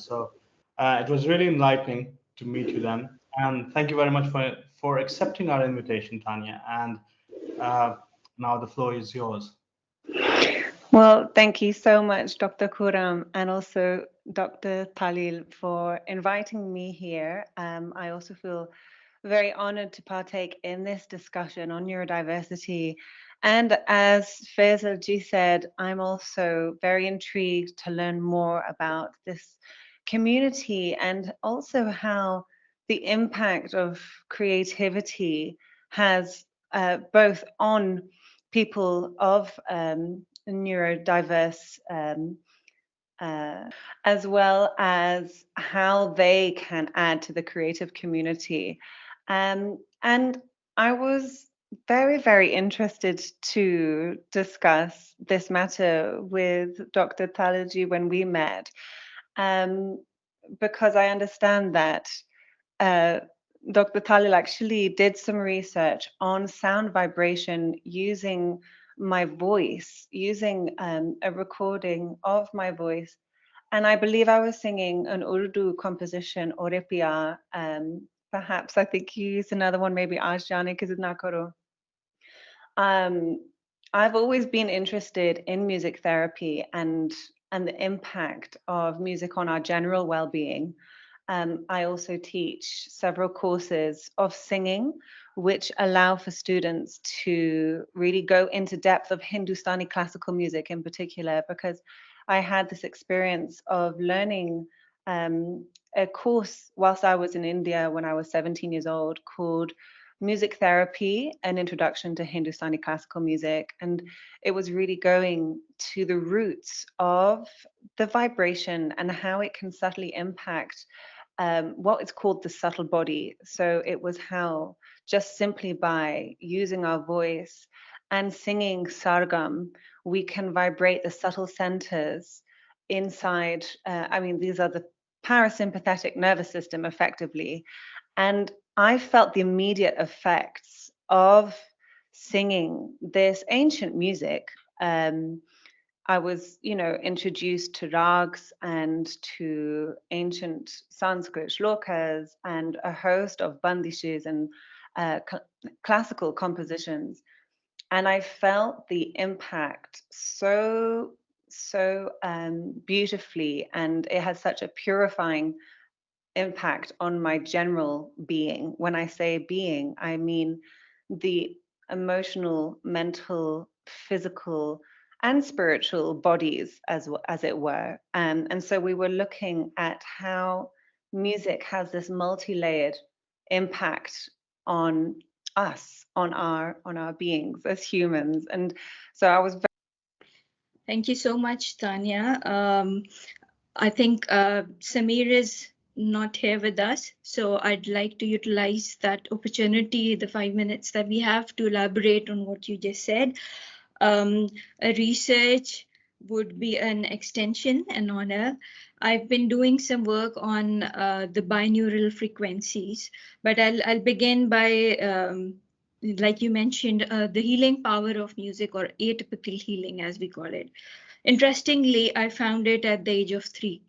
So it was really enlightening to meet you then. And thank you very much for accepting our invitation, Tanya. And now the floor is yours. Well, thank you so much, Dr. Kuram, and also Dr. Talil for inviting me here. I also feel very honored to partake in this discussion on neurodiversity. And as Faisal Ji said, I'm also very intrigued to learn more about this community and also how the impact of creativity has both on people of neurodiverse as well as how they can add to the creative community. And I was very, very interested to discuss this matter with Dr. Talaji when we met, because I understand that Dr. Talil actually did some research on sound vibration using my voice, using a recording of my voice. And I believe I was singing an Urdu composition, Ore Piyar. Perhaps I think you used another one, maybe Aaj Jaane Ki Zid Na Karo. Um, I've always been interested in music therapy and the impact of music on our general well-being. I also teach several courses of singing, which allow for students to really go into depth of Hindustani classical music in particular, because I had this experience of learning a course whilst I was in India when I was 17 years old called Music Therapy, an Introduction to Hindustani Classical Music. And it was really going to the roots of the vibration and how it can subtly impact what is called the subtle body. So it was how just simply by using our voice and singing sargam, we can vibrate the subtle centers inside. I mean, these are the parasympathetic nervous system effectively. And I felt the immediate effects of singing this ancient music. I was, introduced to rags and to ancient Sanskrit shlokas and a host of bandishes and classical compositions. And I felt the impact so beautifully, and it has such a purifying impact on my general being. When I say being, I mean the emotional, mental, physical, and spiritual bodies, as it were. And so we were looking at how music has this multi-layered impact on us, on our beings as humans. And so I was. Thank you so much, Tanya. I think Samir is not here with us, so I'd like to utilize that opportunity, the 5 minutes that we have, to elaborate on what you just said. A research would be an extension, an honor. I've been doing some work on the binaural frequencies, but I'll begin by, like you mentioned, the healing power of music, or atypical healing, as we call it. Interestingly, I found it at the age of 3.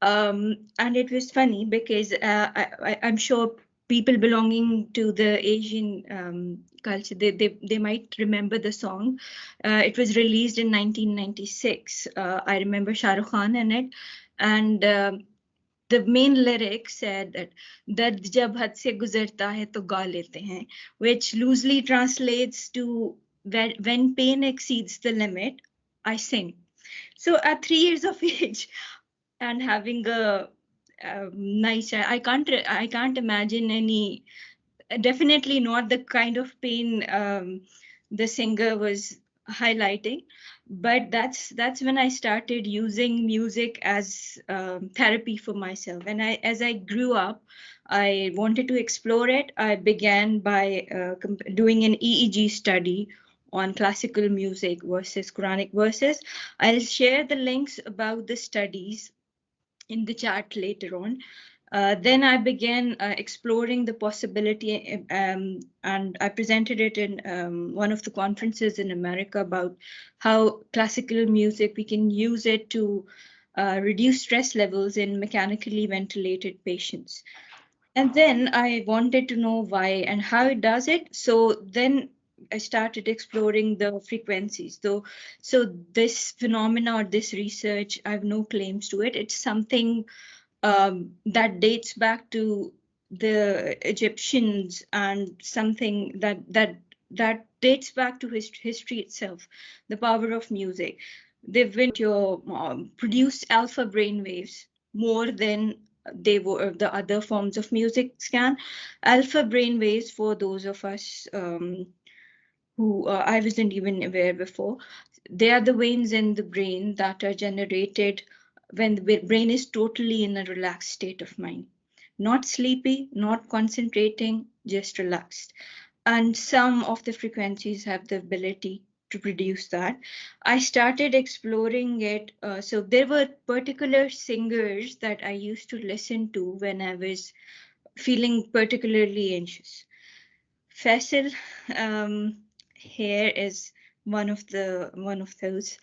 And it was funny because I'm sure people belonging to the Asian culture, they might remember the song. It was released in 1996. I remember Shah Rukh Khan in it. And the main lyric said that "Dard jab had se guzarta hai to ga lete hain," which loosely translates to when pain exceeds the limit, I sing. So at 3 years of age, and having a nice, I can't imagine any, definitely not the kind of pain the singer was highlighting. But that's when I started using music as therapy for myself. And as I grew up, I wanted to explore it. I began by doing an EEG study on classical music versus Quranic verses. I'll share the links about the studies in the chat later on. Then I began exploring the possibility, and I presented it in one of the conferences in America about how classical music, we can use it to reduce stress levels in mechanically ventilated patients. And then I wanted to know why and how it does it. So then I started exploring the frequencies. So this phenomena or this research, I have no claims to it. It's something that dates back to the Egyptians, and something that dates back to history itself, the power of music. They've been to produce alpha brain waves more than they were the other forms of music can. Alpha brain waves, for those of us who I wasn't even aware before, they are the veins in the brain that are generated when the brain is totally in a relaxed state of mind. Not sleepy, not concentrating, just relaxed. And some of the frequencies have the ability to produce that. I started exploring it. So there were particular singers that I used to listen to when I was feeling particularly anxious. Faisal here is one of those.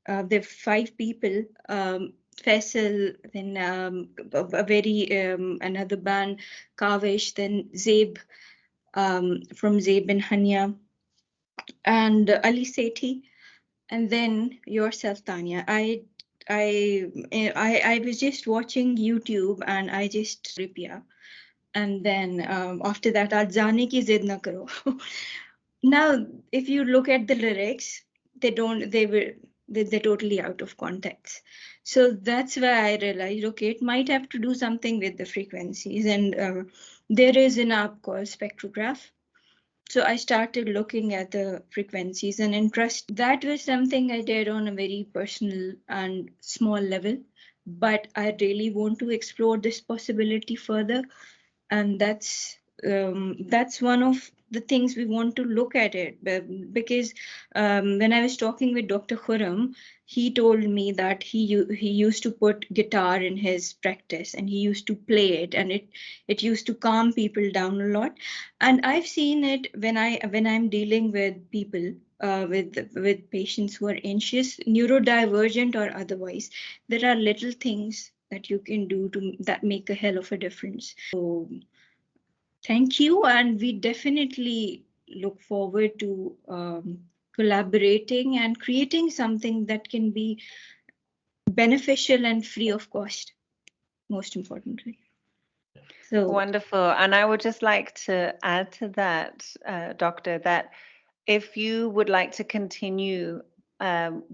There are 5 people. Faisal, then a very another band, Kavish, then Zabe from Zabe and Hanya, and Ali Sethi, and then yourself, Tanya. I was just watching YouTube and I just Ripia, and then after that, aaj jaane ki zid na karo. Now, if you look at the lyrics, they're totally out of context. So that's why I realized, okay, it might have to do something with the frequencies. And there is an app called Spectrograph. So I started looking at the frequencies and interest. That was something I did on a very personal and small level, but I really want to explore this possibility further. And that's one of the things we want to look at it, because when I was talking with Dr. Khurram, he told me that he used to put guitar in his practice and he used to play it, and it used to calm people down a lot. And I've seen it when I'm dealing with people, with patients who are anxious, neurodivergent or otherwise. There are little things that you can do that make a hell of a difference. So thank you, and we definitely look forward to collaborating and creating something that can be beneficial and free of cost, most importantly. So Wonderful. And I would just like to add to that, Doctor, that if you would like to continue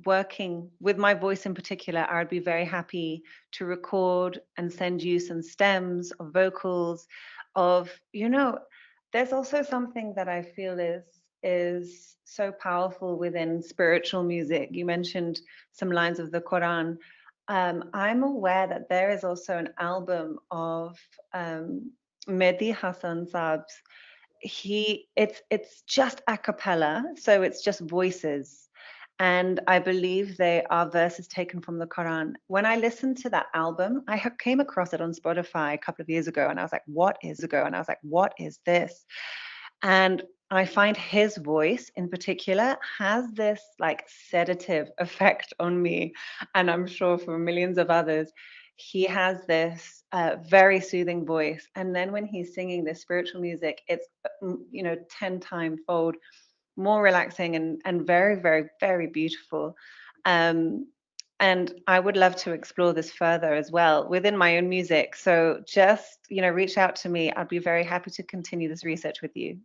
working with my voice in particular, I would be very happy to record and send you some stems of vocals of, there's also something that I feel is so powerful within spiritual music. You mentioned some lines of the Quran. I'm aware that there is also an album of Mehdi Hassan Saab's. It's just a cappella, so it's just voices, and I believe they are verses taken from the Quran. When I listened to that album, I came across it on Spotify a couple of years ago, and I was like, what is this? And I find his voice in particular has this like sedative effect on me, and I'm sure for millions of others. He has this very soothing voice, and then when he's singing this spiritual music, it's 10 times fold more relaxing and very, very, very beautiful. And I would love to explore this further as well within my own music. So just reach out to me. I'd be very happy to continue this research with you.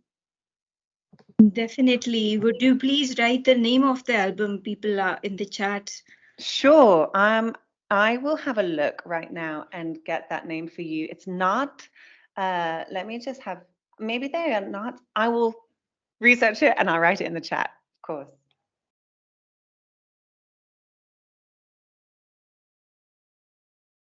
definitely, would you please write the name of the album? People are in the chat. Sure. I will have a look right now and get that name for you. It's not, let me just have, maybe they are not. I will research it and I'll write it in the chat, of course.